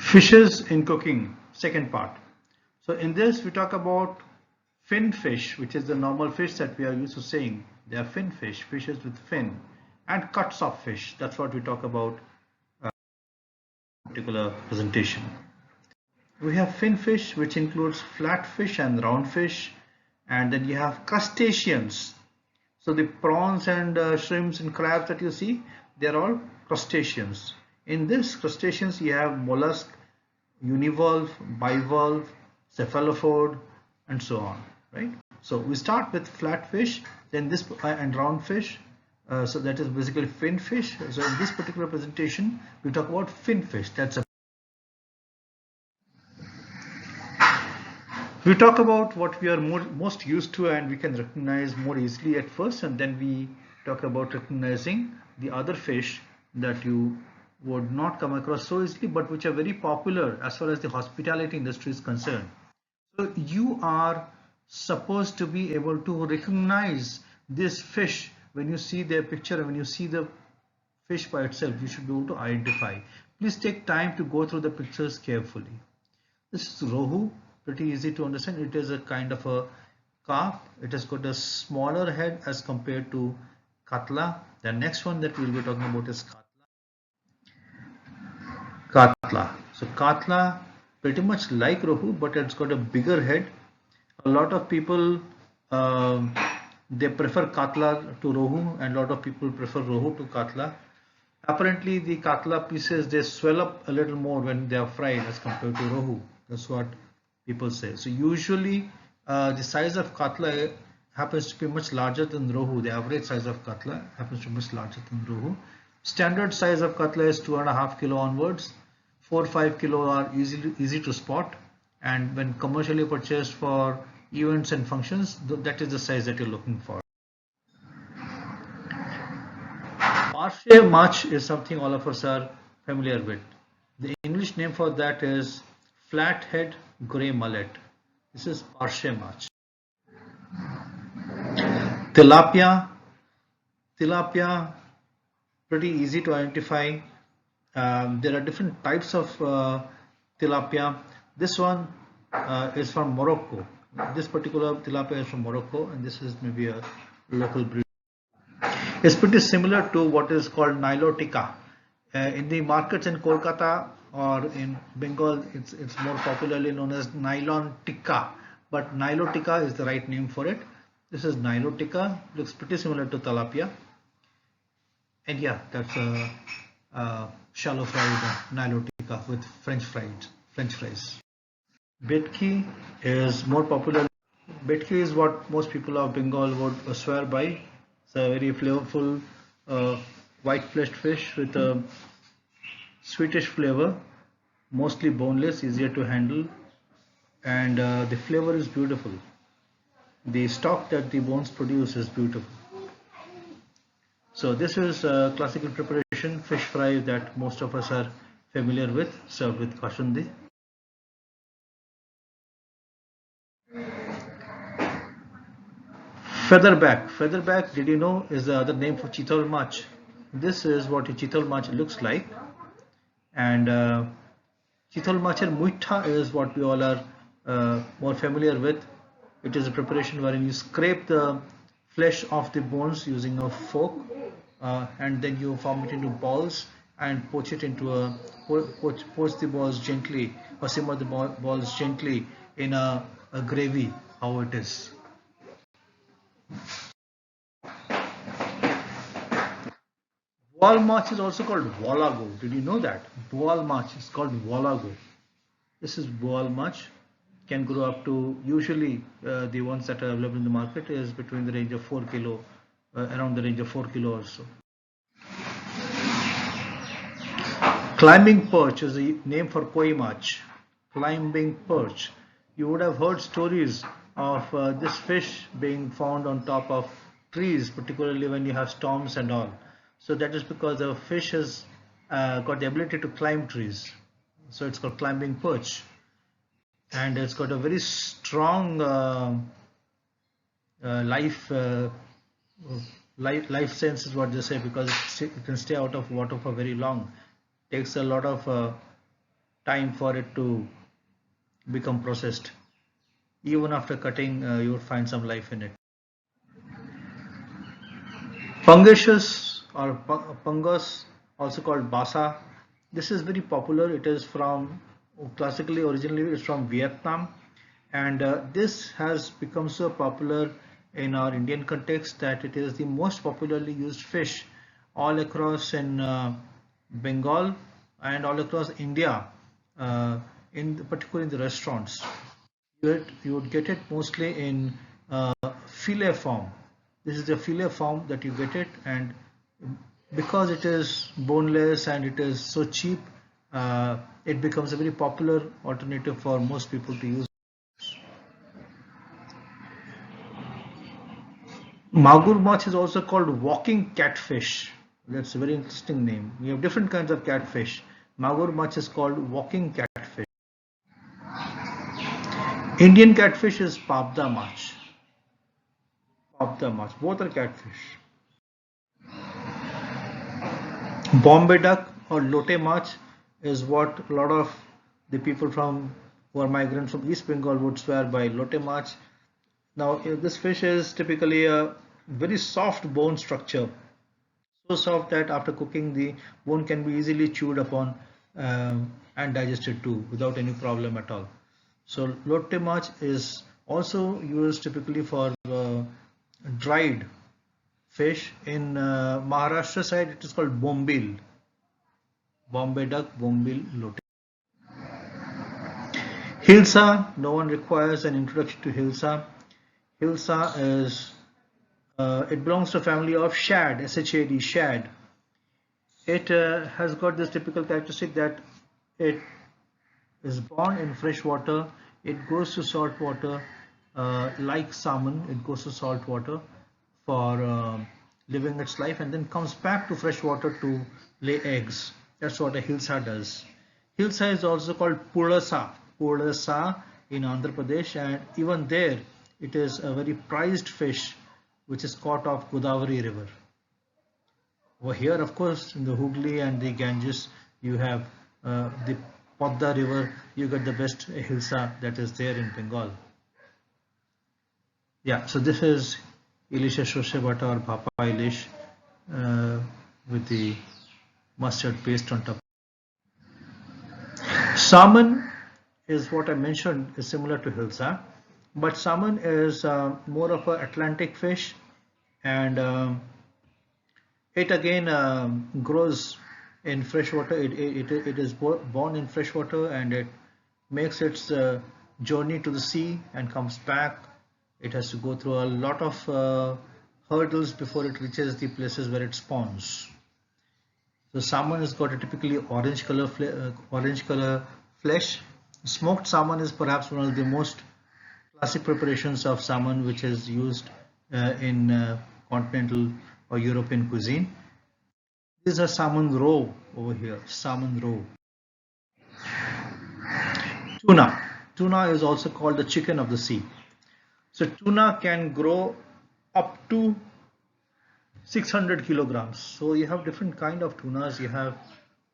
Fishes in cooking, second part. So in this we talk about fin fish, which is the normal fish that we are used to saying. They are fin fish, fishes with fin, and cuts of fish. That's what we talk about particular presentation. We have fin fish, which includes flat fish and round fish, and then you have crustaceans. So the prawns and shrimps and crabs that you see, they are all crustaceans. In this crustaceans, you have mollusk, univalve, bivalve, cephalopod, and so on, right? So we start with flat fish, then this and round fish. So that is basically fin fish. So in this particular presentation, we talk about fin fish. We talk about what we are most used to and we can recognize more easily at first, and then we talk about recognizing the other fish that you would not come across so easily, but which are very popular as far as the hospitality industry is concerned. So you are supposed to be able to recognize this fish when you see their picture, and when you see the fish by itself, you should be able to identify. Please take time to go through the pictures carefully. This is rohu, pretty easy to understand. It is a kind of a carp. It has got a smaller head as compared to katla. The next one that we will be talking about is katla. So katla, pretty much like rohu, but it's got a bigger head. A lot of people they prefer katla to rohu, and a lot of people prefer rohu to katla. Apparently, the katla pieces, they swell up a little more when they are fried as compared to rohu. That's what people say. So usually the size of katla happens to be much larger than rohu. The average size of katla happens to be much larger than rohu. Standard size of katla is 2.5 kilo onwards. 4-5 kilo are easy to spot, and when commercially purchased for events and functions, that is the size that you're looking for. Parshe mach is something all of us are familiar with. The English name for that is flathead grey mullet. This is Parshe mach. Tilapia, pretty easy to identify. There are different types of tilapia. This one is from Morocco. This particular tilapia is from Morocco, and this is maybe a local breed. It's pretty similar to what is called Nilotica. In the markets in Kolkata or in Bengal, it's more popularly known as nylon tikka, but Nilotica is the right name for it. This is Nilotica, looks pretty similar to tilapia, and yeah, that's a shallow fried Nilotica with French fries. Betki is more popular. Betki is what most people of Bengal would swear by. It's a very flavorful white-fleshed fish with a sweetish flavor, mostly boneless, easier to handle, and the flavor is beautiful. The stock that the bones produce is beautiful. So this is a classical preparation fish fry that most of us are familiar with, served with kashundi. Featherback, did you know, is the other name for chital mach. This is what a chital mach looks like, and chital machar muitha is what we all are more familiar with. It is a preparation wherein you scrape the flesh off the bones using a fork, and then you form it into balls and poach it into poach the balls gently, or simmer the balls gently in a gravy, how it is. Boal mach is also called walago. Did you know that? Boal mach is called walago. This is boal mach. Can grow up to, usually the ones that are available in the market is between the range of 4 kilo, around the range of 4 kilo or so. Climbing perch is a name for koi mach. Climbing perch. You would have heard stories of this fish being found on top of trees, particularly when you have storms and all. So that is because the fish has got the ability to climb trees. So it's called climbing perch, and it's got a very strong life sense is what they say, because it can stay out of water for very long. Takes a lot of time for it to become processed. Even after cutting, you would find some life in it. Pungaceous or pungus, also called basa. This is very popular. It is from classically originally it's from Vietnam, and this has become so popular in our Indian context that it is the most popularly used fish all across in Bengal and all across India, particularly in the restaurants. You would get it mostly in fillet form. This is the fillet form that you get it, and because it is boneless and it is so cheap, it becomes a very popular alternative for most people to use. Magur mach is also called walking catfish. That's a very interesting name. We have different kinds of catfish. Magur mach is called walking catfish. Indian catfish is papda mach. Papda mach. Both are catfish. Bombay duck or lote mach is what a lot of the people who are migrants from East Bengal would swear by, lote mach. Now this fish is typically a very soft bone structure, so soft that after cooking the bone can be easily chewed upon and digested too without any problem at all. So lotte mach is also used typically for dried fish. In Maharashtra side it is called bombil. Bombay duck, bombil, lotte. Hilsa, no one requires an introduction to hilsa. Hilsa is it belongs to a family of shad, shad, shad. It has got this typical characteristic that it is born in fresh water, it goes to salt water, like salmon, it goes to salt water for living its life and then comes back to fresh water to lay eggs. That's what a hilsa does. Hilsa is also called pulasa in Andhra Pradesh, and even there it is a very prized fish which is caught off Godavari river. Over here, of course, in the Hooghly and the Ganges, you have the Podda river. You get the best hilsa that is there in Bengal. Yeah, so this is Ilisha Shoshe Bata or Bhapa Ilish with the mustard paste on top. Salmon is what I mentioned is similar to hilsa, but salmon is more of an Atlantic fish, and it again grows in freshwater. It is born in freshwater and it makes its journey to the sea and comes back. It has to go through a lot of hurdles before it reaches the places where it spawns. So salmon has got a typically orange color flesh. Smoked salmon is perhaps one of the most classic preparations of salmon which is used in continental or European cuisine. This is a salmon roe over here, salmon roe. Tuna. Tuna is also called the chicken of the sea. So tuna can grow up to 600 kilograms. So you have different kind of tunas. You have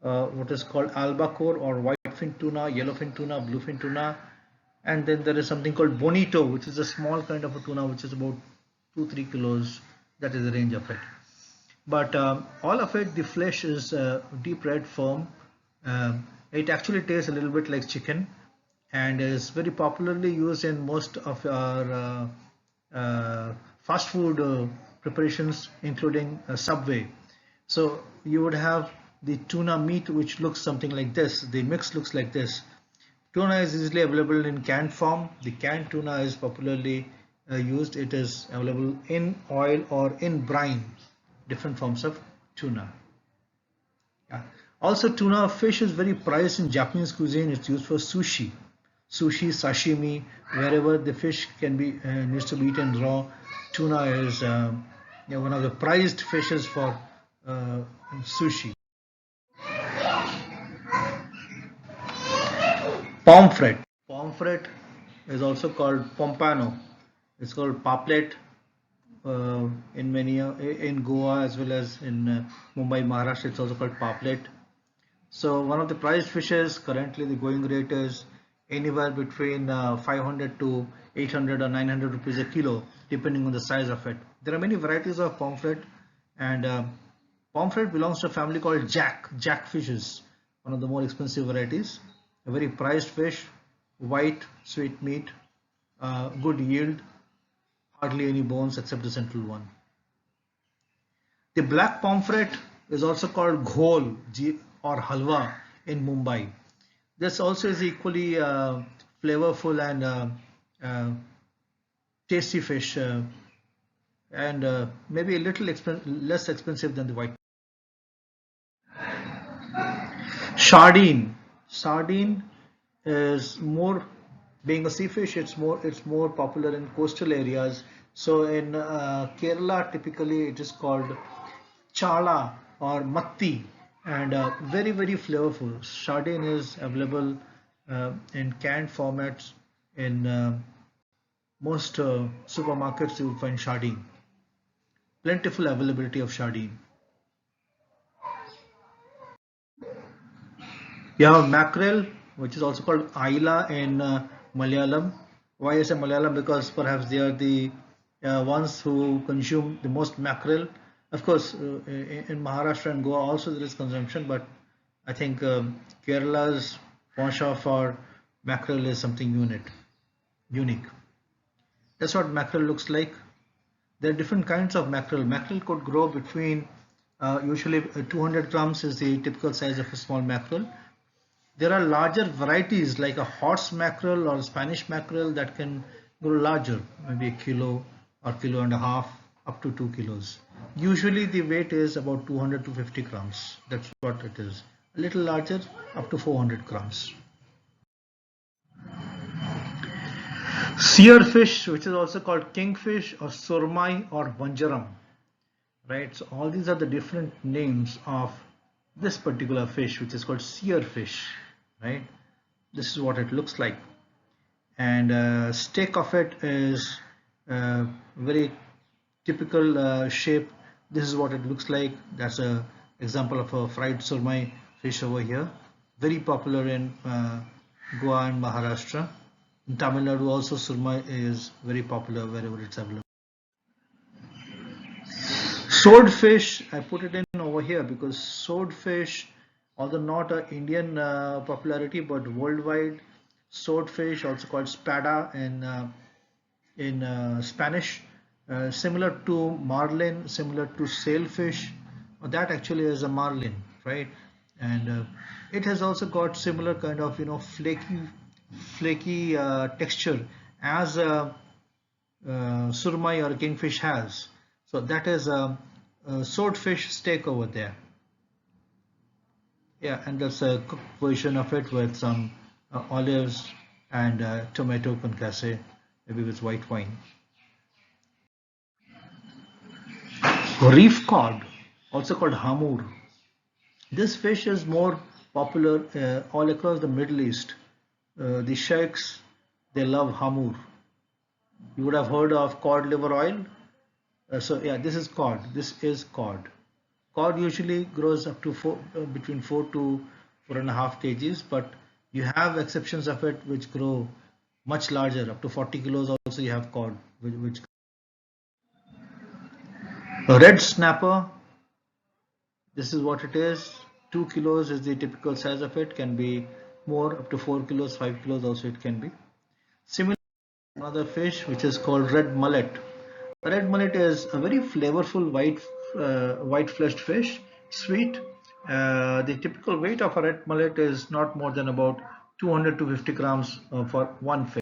what is called albacore or whitefin tuna, yellowfin tuna, bluefin tuna, and then there is something called bonito, which is a small kind of a tuna which is about 2-3 kilos. That is the range of it. But all of it, the flesh is deep red, firm. It actually tastes a little bit like chicken and is very popularly used in most of our fast food preparations, including Subway. So you would have the tuna meat, which looks something like this. The mix looks like this. Tuna is easily available in canned form. The canned tuna is popularly used. It is available in oil or in brine, different forms of tuna. Yeah. Also, tuna fish is very prized in Japanese cuisine. It's used for sushi, sashimi, wherever the fish can be needs to be eaten raw. Tuna is one of the prized fishes for sushi. Pomfret. Pomfret is also called pompano. It's called paplet in Goa as well as in Mumbai, Maharashtra. It's also called paplet. So one of the prized fishes, currently the going rate is anywhere between 500 to 800 or 900 rupees a kilo, depending on the size of it. There are many varieties of pomfret, and pomfret belongs to a family called jack fishes, one of the more expensive varieties. A very prized fish, white, sweet meat, good yield, hardly any bones except the central one. The black pomfret is also called ghol or halwa in Mumbai. This also is equally flavorful and tasty fish, and maybe a little less expensive than the white. Sardine is more, being a sea fish, it's more popular in coastal areas. So in Kerala, typically it is called chala or matti, and very flavorful. Sardine is available in canned formats in most supermarkets. You will find sardine. Plentiful availability of sardine. You have mackerel, which is also called Aila in Malayalam. Why I say Malayalam? Because perhaps they are the ones who consume the most mackerel. Of course, in Maharashtra and Goa also there is consumption, but I think Kerala's penchant for mackerel is something unique. That's what mackerel looks like. There are different kinds of mackerel. Mackerel could grow between usually 200 grams is the typical size of a small mackerel. There are larger varieties like a horse mackerel or Spanish mackerel that can grow larger, maybe a kilo or kilo and a half, up to 2 kilos. Usually the weight is about 200 to 50 grams. That's what it is. A little larger, up to 400 grams. Seer fish, which is also called kingfish or surmai or vanjaram, right? So all these are the different names of this particular fish, which is called seer fish, right? This is what it looks like, and steak of it is very typical shape. This is what it looks like. That's a example of a fried surmai fish over here, very popular in Goa and Maharashtra. In Tamil Nadu also surmai is very popular wherever it's available. Swordfish, I put it in over here because swordfish, although not a Indian popularity, but worldwide, swordfish, also called spada in Spanish, similar to marlin, similar to sailfish. That actually is a marlin, right? And it has also got similar kind of flaky texture as surmai or kingfish has. So that is a swordfish steak over there. Yeah, and that's a cooked version of it with some olives and tomato concasse, maybe with white wine. Reef cod, also called hamur. This fish is more popular all across the Middle East. The sheikhs, they love hamur. You would have heard of cod liver oil. So yeah, this is cod. This is cod. Cod usually grows up to between 4 to 4.5 kgs, but you have exceptions of it which grow much larger, up to 40 kilos. Also, you have cod, which a red snapper. This is what it is. 2 kilos is the typical size of it. Can be more, up to 4 kilos, 5 kilos. Also, it can be. Similar, another fish which is called red mullet. Red mullet is a very flavorful white-fleshed fish, sweet. The typical weight of a red mullet is not more than about 200 to 50 grams for one fish.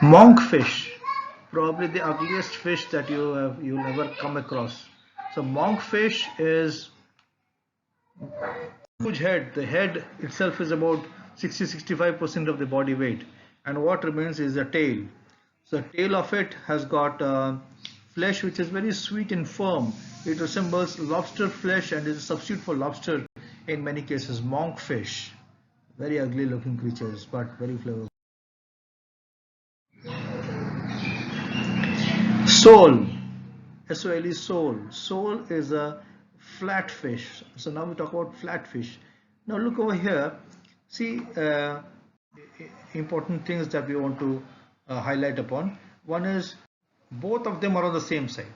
Monkfish, probably the ugliest fish that you'll ever come across. So monkfish is huge head. The head itself is about 60-65% of the body weight, and what remains is the tail. So the tail of it has got flesh which is very sweet and firm. It resembles lobster flesh and is a substitute for lobster in many cases. Monkfish, very ugly looking creatures, but very flavorful. Sole, S-O-L-E, sole. Sole is a flatfish. So now we talk about flatfish. Now look over here. See, important things that we want to highlight upon. One is both of them are on the same side.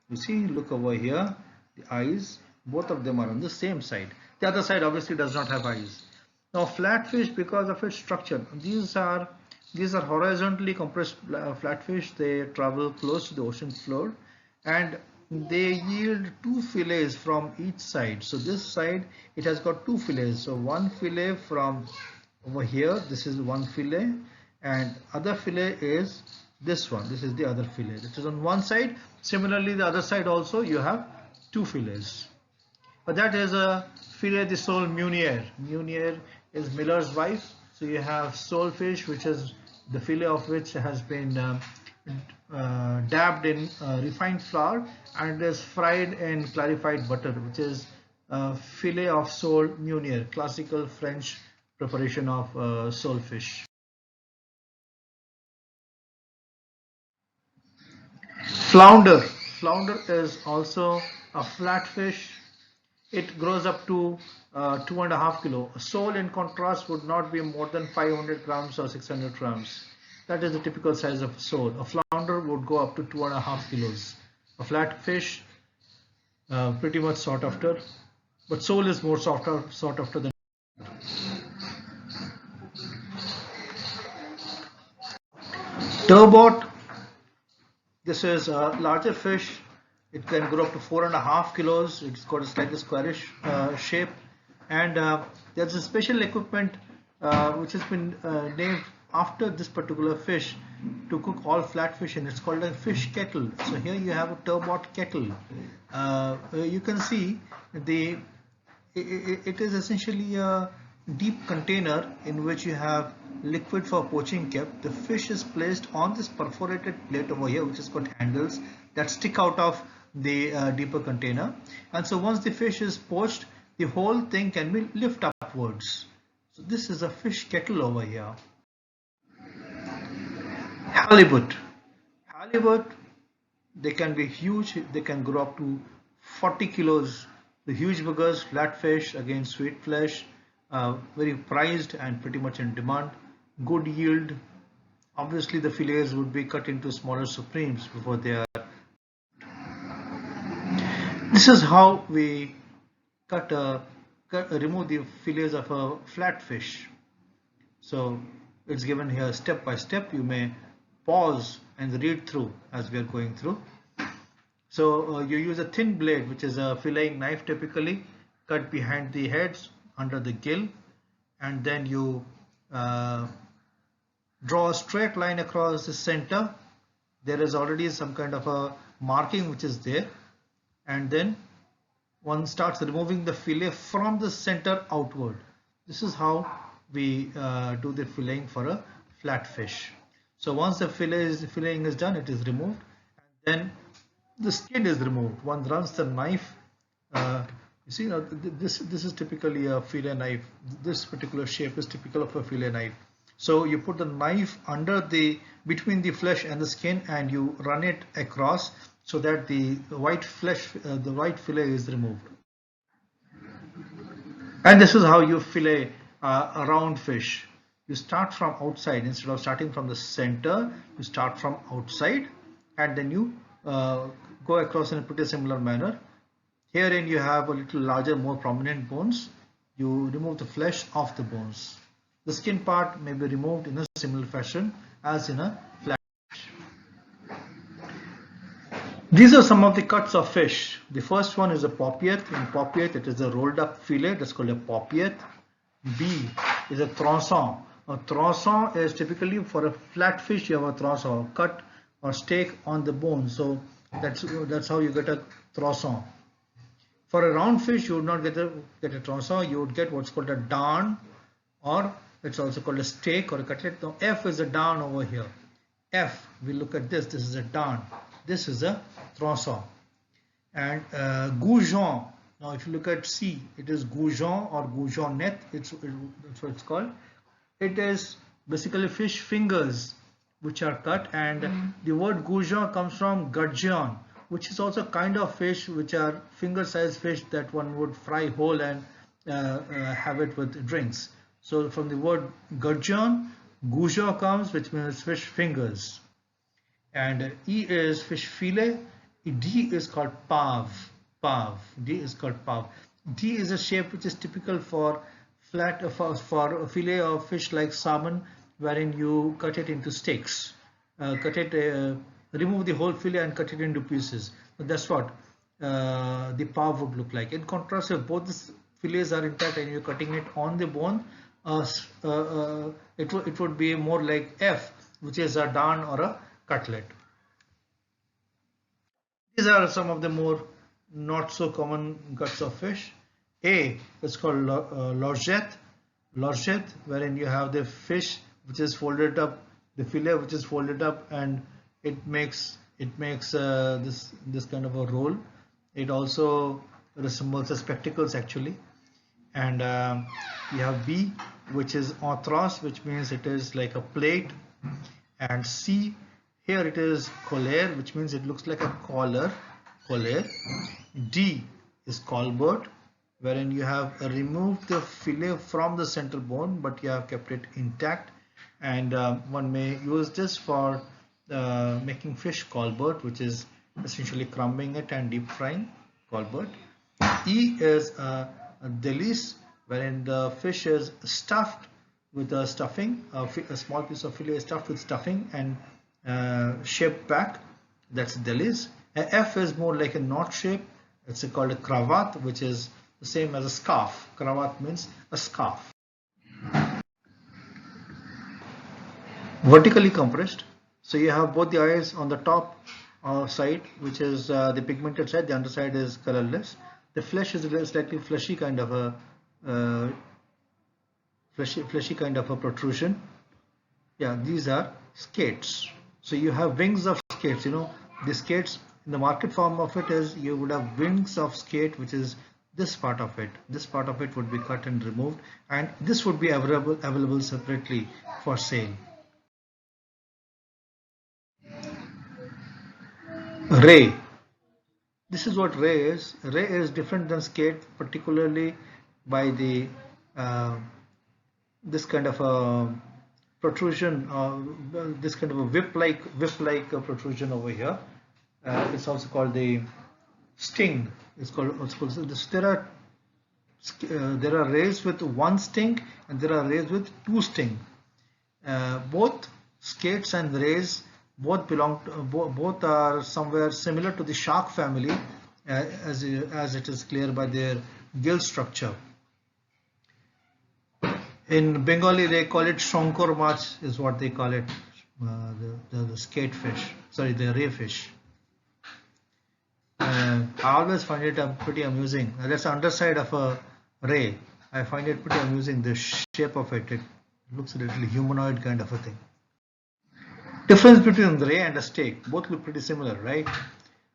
You see, look over here, the eyes, both of them are on the same side. The other side obviously does not have eyes. Now flatfish, because of its structure, these are horizontally compressed flatfish. They travel close to the ocean floor and they yield two fillets from each side. So this side, it has got two fillets. So one fillet from over here, this is one fillet, and other fillet is this one. This is the other fillet. It is on one side. Similarly, the other side also you have two fillets. But that is a filet de sole meunier. Meunier is Miller's wife. So you have solefish, which is the fillet of which has been dabbed in refined flour and is fried in clarified butter, which is filet of sole meunier, classical French preparation of solefish. Flounder. Flounder is also a flatfish. It grows up to 2.5 kilo. A sole, in contrast, would not be more than 500 grams or 600 grams. That is the typical size of a sole. A flounder would go up to 2.5 kilos. A flatfish, pretty much sought after, but sole is more sought after than. Turbot. This is a larger fish. It can grow up to 4.5 kilos. It's got a slightly squarish shape, and there's a special equipment which has been named after this particular fish to cook all flatfish in. It's called a fish kettle. So here you have a turbot kettle. You can see it is essentially a deep container in which you have liquid for poaching kept. The fish is placed on this perforated plate over here, which has got handles that stick out of the deeper container, and so once the fish is poached, the whole thing can be lifted upwards. So this is a fish kettle over here. Halibut. Halibut, they can be huge. They can grow up to 40 kilos. The huge buggers, flatfish, again sweet flesh, very prized and pretty much in demand. Good yield. Obviously the fillets would be cut into smaller supremes before they are. This is how we remove the fillets of a flatfish. So it's given here step by step. You may pause and read through as we are going through. So you use a thin blade, which is a filleting knife typically, cut behind the heads under the gill, and then you draw a straight line across the center. There is already some kind of a marking which is there, and then one starts removing the fillet from the center outward. This is how we do the filleting for a flatfish. So once the filleting is done, it is removed, and then the skin is removed. One runs the knife. You see, now this is typically a fillet knife. This particular shape is typical of a fillet knife. So you put the knife between the flesh and the skin, and you run it across so that the white fillet is removed. And this is how you fillet a round fish. You start from outside instead of starting from the center. You start from outside, and then you go across in a pretty similar manner. Herein you have a little larger, more prominent bones. You remove the flesh off the bones. The skin part may be removed in a similar fashion as in a flatfish. These are some of the cuts of fish. The first one is a paupiette. In paupiette, it is a rolled up fillet. That's called a paupiette. B is a tronçon. A tronçon is typically for a flatfish. You have a tronçon, cut or steak on the bone. So that's how you get a tronçon. For a round fish, you would not get a tronçon. You would get what's called a dinde, or it's also called a steak or a cutlet. Now F is a dinde over here. F, we look at this. This is a dinde. This is a tronçon. And goujon. Now if you look at C, it is goujon or goujonette. That's what it's called. It is basically fish fingers which are cut, and the word goujon comes from gudgeon, which is also kind of fish which are finger-sized fish that one would fry whole and have it with drinks. So from the word gudgeon, gujo comes, which means fish fingers. And E is fish fillet. D is called pav. Pav. D is called pav. D is a shape which is typical for flat for a fillet of fish like salmon, wherein you cut it into steaks. Remove the whole fillet and cut it into pieces. But that's what the pav would look like. In contrast, if both the fillets are intact and you're cutting it on the bone, it would be more like F, which is a dan or a cutlet. These are some of the more not so common cuts of fish. A is called lorgette, wherein you have the fish which is folded up, the fillet which is folded up, and it makes this kind of a roll. It also resembles the spectacles actually. And you have B, which is antros, which means it is like a plate. And C, here it is collier, which means it looks like a collar. D is colbert, wherein you have removed the fillet from the center bone, but you have kept it intact. And one may use this for making fish colbert, which is essentially crumbing it and deep frying. Colbert. E is a delice, wherein the fish is stuffed with a stuffing. A small piece of fillet is stuffed with stuffing and shaped back. That's delice. F is more like a knot shape. It's called a cravat, which is the same as a scarf. Cravat means a scarf. Vertically compressed. So you have both the eyes on the top side, which is the pigmented side. The underside is colorless. The flesh is a slightly fleshy kind of a fleshy kind of a protrusion. Yeah, these are skates. So you have wings of skates. You know, the skates in the market form of it is you would have wings of skate, which is this part of it. This part of it would be cut and removed, and this would be available separately for sale. Ray. This is what ray is. Ray is different than skate, particularly by the this kind of a protrusion, this kind of a whip-like protrusion over here. It's also called the sting. It's called this. There are rays with one sting and there are rays with two sting. Both skates and rays both belong to, both are somewhere similar to the shark family, as it is clear by their gill structure. In Bengali they call it shonkor mach, is what they call it, the skate fish, sorry, the ray fish. I always find it pretty amusing. That's the underside of a ray. I find it pretty amusing, the shape of it. It looks a little humanoid kind of a thing. Difference between the ray and a stake, both look pretty similar, right?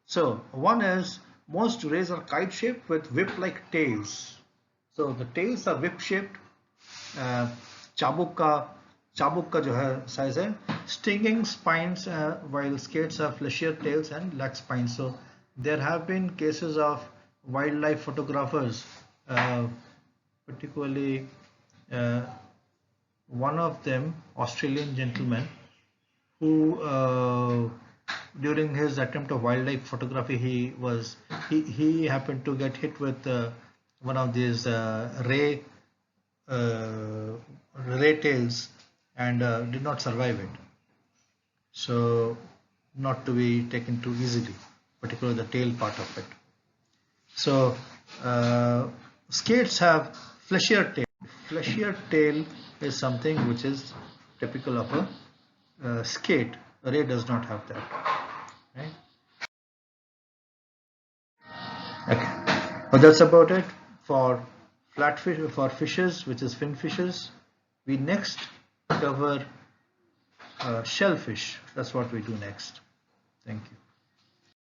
So one is, most rays are kite shaped with whip-like tails. So the tails are whip shaped. चाबुक का जो है size है, stinging spines, while skates have fleshier tails and lack spines. So there have been cases of wildlife photographers, particularly one of them, Australian gentleman, who during his attempt of wildlife photography he happened to get hit with one of these ray tails and did not survive it. So not to be taken too easily, particularly the tail part of it. So skates have fleshier tail. Fleshier tail is something which is typical of a skate. A ray does not have that. Right? Okay. But that's about it for flatfish, for fishes, which is fin fishes. We next cover shellfish. That's what we do next. Thank you.